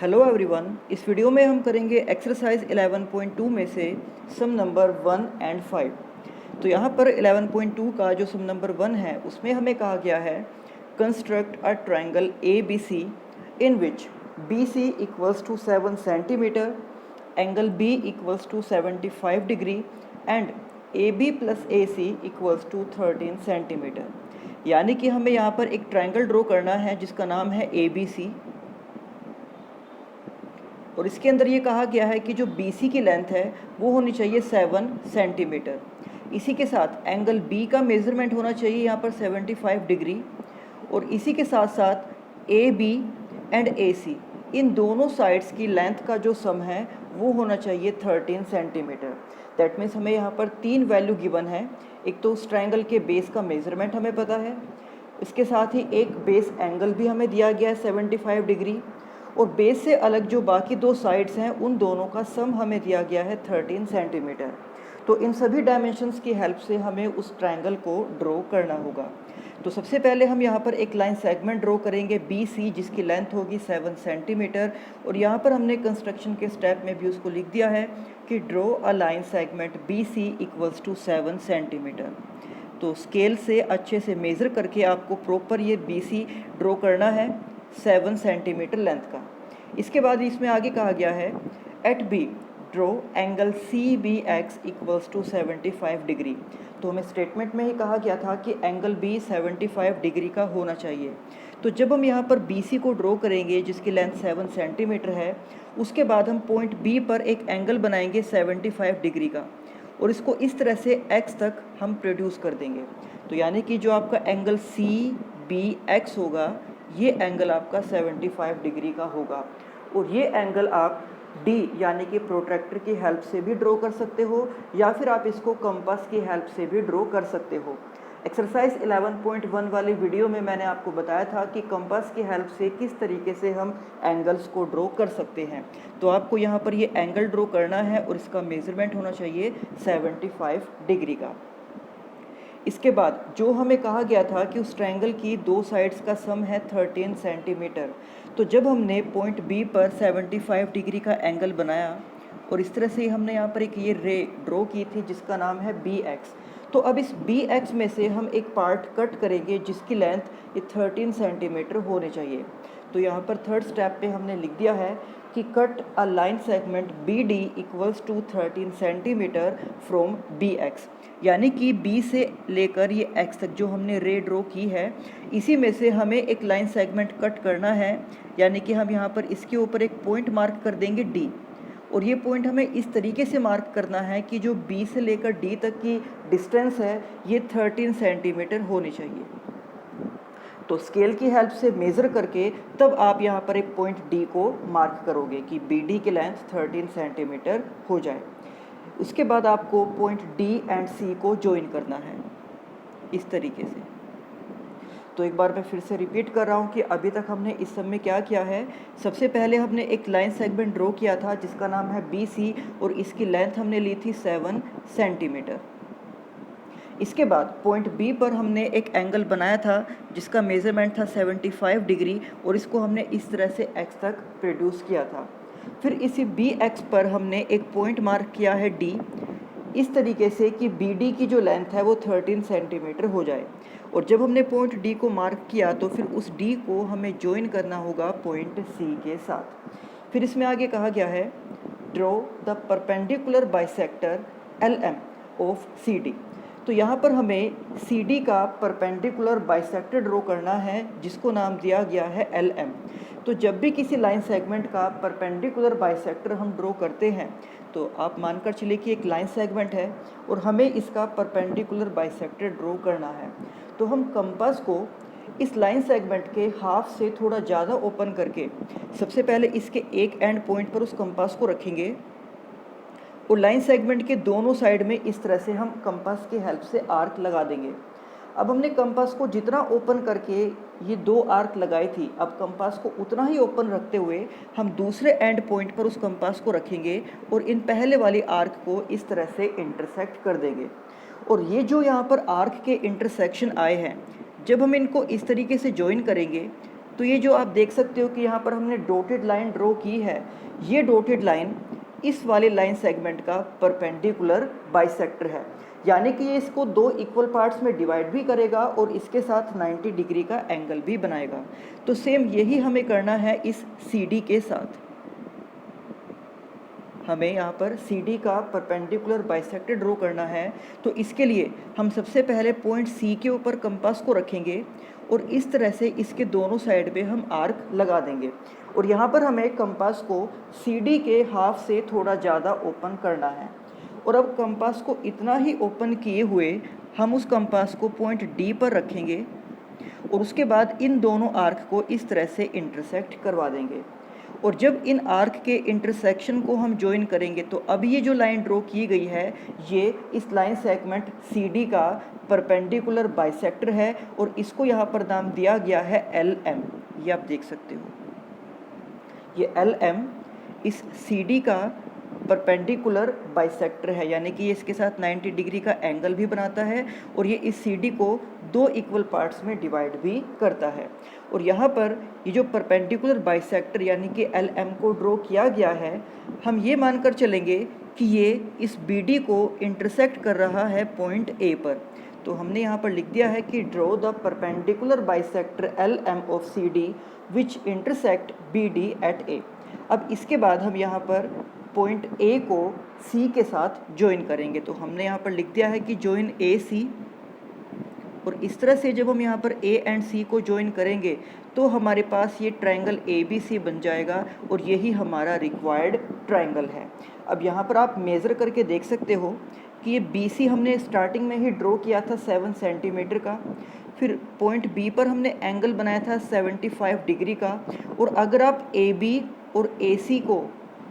Hello everyone, इस video में हम करेंगे एक्सरसाइज 11.2 में से सम नंबर 1 एंड 5। तो यहाँ पर 11.2 का जो सम नंबर 1 है उसमें हमें कहा गया है construct a triangle A B C in which B C equals to 7 centimetre, angle B equals to 75 degree and A B plus A C equals to 13 centimetre. यानी कि हमें यहाँ पर एक ट्रायंगल ड्रॉ करना है जिसका नाम है ए बी सी, और इसके अंदर ये कहा गया है कि जो BC की लेंथ है वो होनी चाहिए 7 सेंटीमीटर। इसी के साथ एंगल B का मेज़रमेंट होना चाहिए यहाँ पर 75 डिग्री, और इसी के साथ साथ AB एंड AC इन दोनों साइड्स की लेंथ का जो सम है वो होना चाहिए 13 सेंटीमीटर। दैट मीन्स हमें यहाँ पर 3 वैल्यू गिवन है। एक तो उस ट्रायंगल के बेस का मेज़रमेंट हमें पता है, इसके साथ ही एक बेस एंगल भी हमें दिया गया है 75 डिग्री, और बेस से अलग जो बाकी दो साइड्स हैं उन दोनों का सम हमें दिया गया है 13 सेंटीमीटर। तो इन सभी डायमेंशंस की हेल्प से हमें उस ट्रायंगल को ड्रॉ करना होगा। तो सबसे पहले हम यहाँ पर एक लाइन सेगमेंट ड्रॉ करेंगे BC, जिसकी लेंथ होगी 7 सेंटीमीटर, और यहाँ पर हमने कंस्ट्रक्शन के स्टेप में भी उसको लिख दिया है कि draw a line segment BC equals to 7 centimetre. तो स्केल से अच्छे से मेज़र करके आपको प्रॉपर ये BC ड्रॉ करना है 7 सेंटीमीटर लेंथ का। इसके बाद इसमें आगे कहा गया है at B draw angle CBX equals to 75 degree. तो हमें स्टेटमेंट में ही कहा गया था कि एंगल B 75 डिग्री का होना चाहिए। तो जब हम यहाँ पर BC को ड्रॉ करेंगे जिसकी लेंथ 7 सेंटीमीटर है, उसके बाद हम पॉइंट B पर एक एंगल बनाएंगे 75 डिग्री का, और इसको इस तरह से X तक हम प्रोड्यूस कर देंगे। तो यानी कि जो आपका एंगल CBX होगा ये एंगल आपका 75 डिग्री का होगा, और ये एंगल आप D यानी कि प्रोट्रैक्टर की हेल्प से भी ड्रॉ कर सकते हो, या फिर आप इसको कंपास की हेल्प से भी ड्रॉ कर सकते हो। एक्सरसाइज 11.1 वाली वीडियो में मैंने आपको बताया था कि कंपास की हेल्प से किस तरीके से हम एंगल्स को ड्रॉ कर सकते हैं। तो आपको यहाँ पर ये एंगल ड्रॉ करना है और इसका मेज़रमेंट होना चाहिए 75 डिग्री का। इसके बाद जो हमें कहा गया था कि उस ट्रायंगल की दो साइड्स का सम है 13 सेंटीमीटर। तो जब हमने पॉइंट B पर 75 डिग्री का एंगल बनाया और इस तरह से हमने यहाँ पर एक ये रे ड्रॉ की थी जिसका नाम है BX। तो अब इस BX में से हम एक पार्ट कट करेंगे जिसकी लेंथ ये 13 सेंटीमीटर होने चाहिए। तो यहाँ पर थर्ड स्टेप पे हमने लिख दिया है कि cut a line segment BD equals to 13 centimetre from BX। यानी कि B से लेकर ये X तक जो हमने रे ड्रॉ की है इसी में से हमें एक लाइन सेगमेंट कट करना है। यानी कि हम यहाँ पर इसके ऊपर एक पॉइंट मार्क कर देंगे D, और ये पॉइंट हमें इस तरीके से मार्क करना है कि जो B से लेकर D तक की डिस्टेंस है ये 13 सेंटीमीटर होनी चाहिए। तो स्केल की हेल्प से मेज़र करके तब आप यहाँ पर एक पॉइंट D को मार्क करोगे कि BD की लेंथ 13 सेंटीमीटर हो जाए। उसके बाद आपको पॉइंट D एंड C को ज्वाइन करना है इस तरीके से। तो एक बार मैं फिर से रिपीट कर रहा हूँ कि अभी तक हमने इस सब में क्या किया है। सबसे पहले हमने एक लाइन सेगमेंट ड्रॉ किया था जिसका नाम है BC, और इसकी लेंथ हमने ली थी 7 सेंटीमीटर। इसके बाद पॉइंट B पर हमने एक एंगल बनाया था जिसका मेज़रमेंट था 75 डिग्री, और इसको हमने इस तरह से X तक प्रोड्यूस किया था। फिर इसी BX पर हमने एक पॉइंट मार्क किया है D, इस तरीके से कि BD की जो लेंथ है वो 13 सेंटीमीटर हो जाए। और जब हमने पॉइंट D को मार्क किया तो फिर उस D को हमें ज्वाइन करना होगा पॉइंट C के साथ। फिर इसमें आगे कहा गया है draw the perpendicular bisector LM of CD। तो यहाँ पर हमें CD का परपेंडिकुलर बाइसेक्टर ड्रॉ करना है जिसको नाम दिया गया है LM। तो जब भी किसी लाइन सेगमेंट का परपेंडिकुलर बाइसेक्टर हम ड्रॉ करते हैं तो आप मानकर चलिए कि एक लाइन सेगमेंट है और हमें इसका परपेंडिकुलर बाइसेक्टर ड्रॉ करना है। तो हम कंपास को इस लाइन सेगमेंट के हाफ से थोड़ा ज़्यादा ओपन करके सबसे पहले इसके एक एंड पॉइंट पर उस कंपास को रखेंगे, और लाइन सेगमेंट के दोनों साइड में इस तरह से हम कंपास की हेल्प से आर्क लगा देंगे। अब हमने कंपास को जितना ओपन करके ये दो आर्क लगाई थी, अब कंपास को उतना ही ओपन रखते हुए हम दूसरे एंड पॉइंट पर उस कंपास को रखेंगे और इन पहले वाली आर्क को इस तरह से इंटरसेक्ट कर देंगे। और ये जो यहाँ पर आर्क के इंटरसेक्शन आए हैं, जब हम इनको इस तरीके से ज्वाइन करेंगे तो ये जो आप देख सकते हो कि यहाँ पर हमने डॉटेड लाइन ड्रॉ की है, ये डॉटेड लाइन इस वाले लाइन सेगमेंट का परपेंडिकुलर बाइसेक्टर है, यानी कि ये इसको दो इक्वल पार्ट्स में डिवाइड भी करेगा और इसके साथ 90 डिग्री का एंगल भी बनाएगा। तो सेम यही हमें करना है इस CD के साथ। हमें यहाँ पर CD का परपेंडिकुलर बाइसेक्टर ड्रॉ करना है। तो इसके लिए हम सबसे पहले पॉइंट C के ऊपर कंपास को रखेंगे और इस तरह से इसके दोनों साइड पे हम आर्क लगा देंगे और यहाँ पर हमें कंपास को CD के हाफ से थोड़ा ज़्यादा ओपन करना है। और अब कंपास को इतना ही ओपन किए हुए हम उस कंपास को पॉइंट D पर रखेंगे और उसके बाद इन दोनों आर्क को इस तरह से इंटरसेक्ट करवा देंगे। और जब इन आर्क के इंटरसेक्शन को हम ज्वाइन करेंगे तो अब ये जो लाइन ड्रॉ की गई है ये इस लाइन सेगमेंट CD का परपेंडिकुलर बाइसेक्टर है और इसको यहाँ पर नाम दिया गया है LM। ये आप देख सकते हो, ये LM इस CD का परपेंडिकुलर बाइसेक्टर है, यानी कि ये इसके साथ 90 डिग्री का एंगल भी बनाता है और ये इस CD को दो इक्वल पार्ट्स में डिवाइड भी करता है। और यहाँ पर ये जो परपेंडिकुलर बाइसेक्टर यानी कि LM को ड्रॉ किया गया है, हम ये मानकर चलेंगे कि ये इस BD को इंटरसेक्ट कर रहा है पॉइंट A पर। तो हमने यहाँ पर लिख दिया है कि draw the perpendicular bisector LM of CD which intersect BD at A। अब इसके बाद हम यहाँ पर पॉइंट A को C के साथ ज्वाइन करेंगे। तो हमने यहाँ पर लिख दिया है कि ज्वाइन AC, और इस तरह से जब हम यहाँ पर A एंड C को ज्वाइन करेंगे तो हमारे पास ये ट्रायंगल ABC बन जाएगा और यही हमारा रिक्वायर्ड ट्रायंगल है। अब यहाँ पर आप मेज़र करके देख सकते हो कि ये BC हमने स्टार्टिंग में ही ड्रॉ किया था 7 सेंटीमीटर का, फिर पॉइंट B पर हमने एंगल बनाया था 75 डिग्री का, और अगर आप AB और AC को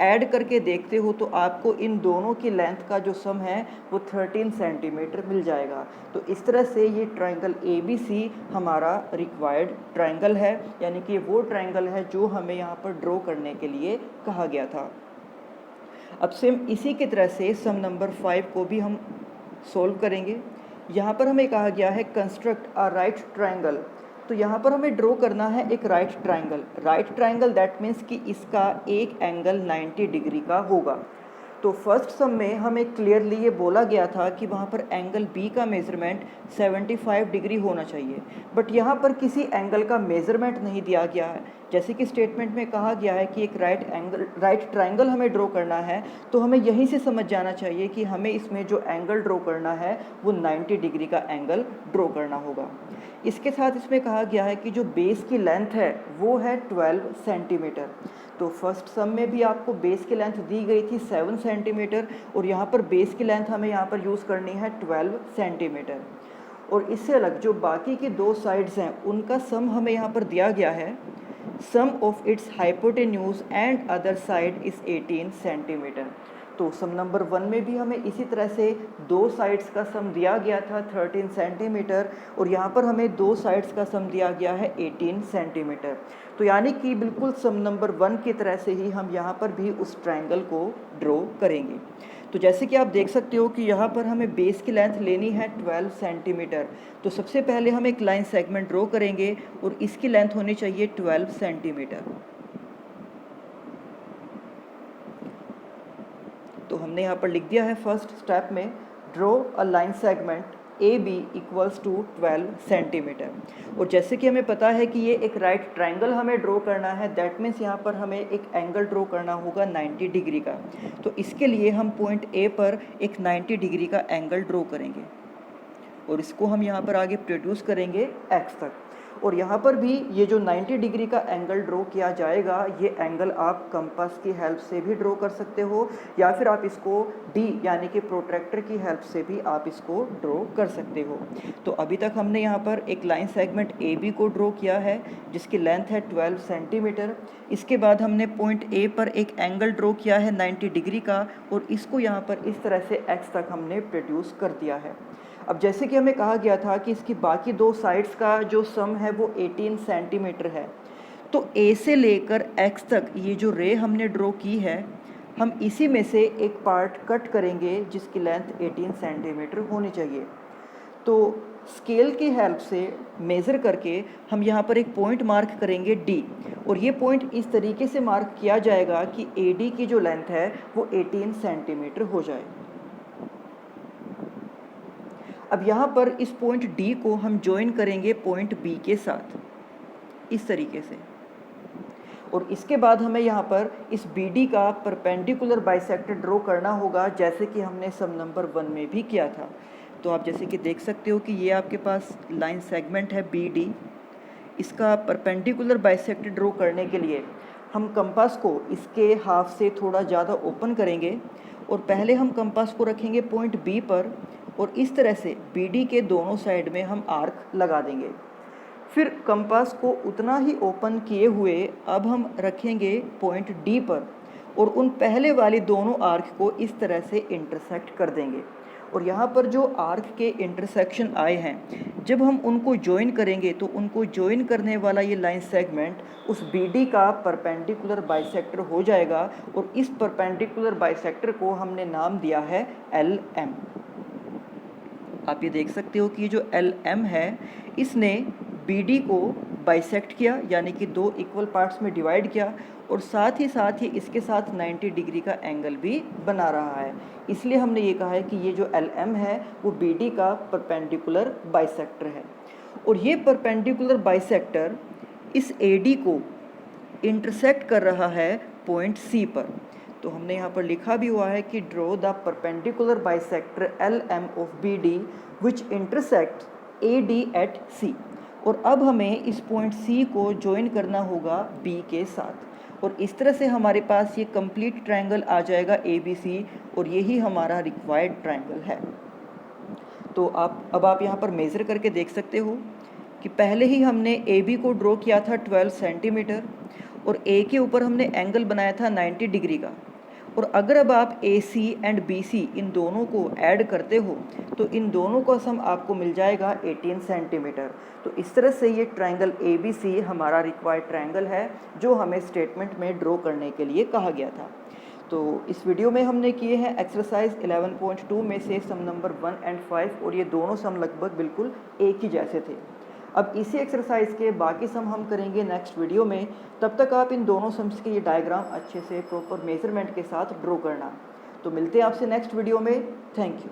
ऐड करके देखते हो तो आपको इन दोनों की लेंथ का जो सम है वो 13 सेंटीमीटर मिल जाएगा। तो इस तरह से ये ट्रायंगल ABC हमारा रिक्वायर्ड ट्रायंगल है, यानी कि वो ट्रायंगल है जो हमें यहाँ पर ड्रॉ करने के लिए कहा गया था। अब सेम इसी की तरह से सम नंबर 5 को भी हम सोल्व करेंगे। यहाँ पर हमें कहा गया है कंस्ट्रक्ट अ राइट ट्रायंगल। तो यहाँ पर हमें ड्रॉ करना है एक right triangle. Right triangle that means कि इसका एक एंगल 90 डिग्री का होगा। तो फर्स्ट सम में हमें क्लियरली ये बोला गया था कि वहाँ पर एंगल B का मेज़रमेंट 75 डिग्री होना चाहिए, बट यहाँ पर किसी एंगल का मेज़रमेंट नहीं दिया गया है। जैसे कि स्टेटमेंट में कहा गया है कि एक राइट ट्रायंगल हमें ड्रॉ करना है, तो हमें यहीं से समझ जाना चाहिए कि हमें इसमें जो एंगल ड्रॉ करना है वो 90 डिग्री का एंगल ड्रॉ करना होगा। इसके साथ इसमें कहा गया है कि जो बेस की लेंथ है वो है 12 सेंटीमीटर। तो फर्स्ट सम में भी आपको बेस की लेंथ दी गई थी 7 सेंटीमीटर और यहाँ पर बेस की लेंथ हमें यहाँ पर यूज़ करनी है 12 सेंटीमीटर। और इससे अलग जो बाकी की दो साइड्स हैं उनका सम हमें यहाँ पर दिया गया है, sum of its hypotenuse and other side is 18 centimetre. तो सम नंबर 1 में भी हमें इसी तरह से दो साइड्स का सम दिया गया था 13 सेंटीमीटर और यहाँ पर हमें दो साइड्स का सम दिया गया है 18 सेंटीमीटर। तो यानी कि बिल्कुल सम नंबर 1 की तरह से ही हम यहाँ पर भी उस ट्रायंगल को ड्रॉ करेंगे। तो जैसे कि आप देख सकते हो कि यहाँ पर हमें बेस की लेंथ लेनी है 12 सेंटीमीटर। तो सबसे पहले हम एक लाइन सेगमेंट ड्रॉ करेंगे और इसकी लेंथ होनी चाहिए 12 सेंटीमीटर। तो हमने यहाँ पर लिख दिया है फर्स्ट स्टेप में draw a line segment AB equals to 12 centimetre. और जैसे कि हमें पता है कि ये एक राइट ट्रायंगल हमें ड्रॉ करना है, दैट मीन्स यहाँ पर हमें एक एंगल ड्रॉ करना होगा 90 डिग्री का। तो इसके लिए हम पॉइंट A पर एक 90 डिग्री का एंगल ड्रॉ करेंगे और इसको हम यहाँ पर आगे प्रोड्यूस करेंगे X तक। और यहाँ पर भी ये जो 90 डिग्री का एंगल ड्रॉ किया जाएगा, ये एंगल आप कंपास की हेल्प से भी ड्रॉ कर सकते हो या फिर आप इसको D यानी कि प्रोट्रैक्टर की हेल्प से भी आप इसको ड्रॉ कर सकते हो। तो अभी तक हमने यहाँ पर एक लाइन सेगमेंट AB को ड्रॉ किया है जिसकी लेंथ है 12 सेंटीमीटर। इसके बाद हमने पॉइंट A पर एक एंगल ड्रॉ किया है 90 डिग्री का और इसको यहाँ पर इस तरह से X तक हमने प्रोड्यूस कर दिया है। अब जैसे कि हमें कहा गया था कि इसकी बाकी दो साइड्स का जो सम है वो 18 सेंटीमीटर है, तो A से लेकर X तक ये जो रे हमने ड्रॉ की है, हम इसी में से एक पार्ट कट करेंगे जिसकी लेंथ 18 सेंटीमीटर होनी चाहिए। तो स्केल की हेल्प से मेज़र करके हम यहाँ पर एक पॉइंट मार्क करेंगे डी, और ये पॉइंट इस तरीके से मार्क किया जाएगा कि AD की जो लेंथ है वो 18 सेंटीमीटर हो जाए। अब यहाँ पर इस पॉइंट डी को हम ज्वाइन करेंगे पॉइंट बी के साथ इस तरीके से, और इसके बाद हमें यहाँ पर इस BD का परपेंडिकुलर बाइसेक्टर ड्रॉ करना होगा, जैसे कि हमने सम नंबर 1 में भी किया था। तो आप जैसे कि देख सकते हो कि ये आपके पास लाइन सेगमेंट है BD। इसका परपेंडिकुलर बाइसेक्टर ड्रॉ करने के लिए हम कंपास को इसके हाफ से थोड़ा ज़्यादा ओपन करेंगे, और पहले हम कंपास को रखेंगे पॉइंट B पर, और इस तरह से BD के दोनों साइड में हम आर्क लगा देंगे। फिर कंपास को उतना ही ओपन किए हुए अब हम रखेंगे पॉइंट D पर, और उन पहले वाली दोनों आर्क को इस तरह से इंटरसेक्ट कर देंगे। और यहाँ पर जो आर्क के इंटरसेक्शन आए हैं, जब हम उनको ज्वाइन करेंगे तो उनको ज्वाइन करने वाला ये लाइन सेगमेंट उस BD का परपेंडिकुलर बाइसेक्टर हो जाएगा, और इस परपेंडिकुलर बाइसेक्टर को हमने नाम दिया है LM। आप ये देख सकते हो कि ये जो LM है इसने BD को बाइसेक्ट किया, यानी कि दो इक्वल पार्ट्स में डिवाइड किया, और साथ ही इसके साथ 90 डिग्री का एंगल भी बना रहा है। इसलिए हमने ये कहा है कि ये जो LM है वो BD का परपेंडिकुलर बाइसेक्टर है, और ये परपेंडिकुलर बाइसेक्टर इस AD को इंटरसेक्ट कर रहा है पॉइंट C पर। तो हमने यहाँ पर लिखा भी हुआ है कि draw the perpendicular bisector LM of BD which intersect AD at C। और अब हमें इस पॉइंट C को ज्वाइन करना होगा B के साथ, और इस तरह से हमारे पास ये कंप्लीट ट्रायंगल आ जाएगा ABC, और यही हमारा रिक्वायर्ड ट्रायंगल है। तो अब आप यहाँ पर मेज़र करके देख सकते हो कि पहले ही हमने AB को ड्रॉ किया था 12 सेंटीमीटर, और A के ऊपर हमने एंगल बनाया था 90 डिग्री का। और अगर अब आप AC एंड BC इन दोनों को ऐड करते हो तो इन दोनों का सम आपको मिल जाएगा 18 सेंटीमीटर। तो इस तरह से ये ट्रायंगल ABC हमारा रिक्वायर्ड ट्रायंगल है, जो हमें स्टेटमेंट में ड्रॉ करने के लिए कहा गया था। तो इस वीडियो में हमने किए हैं एक्सरसाइज 11.2 में से सम नंबर 1 एंड 5, और ये दोनों सम लगभग बिल्कुल एक ही जैसे थे। अब इसी एक्सरसाइज के बाकी सम हम करेंगे नेक्स्ट वीडियो में। तब तक आप इन दोनों सम्स के ये डायग्राम अच्छे से प्रॉपर मेजरमेंट के साथ ड्रॉ करना। तो मिलते हैं आपसे नेक्स्ट वीडियो में। Thank you.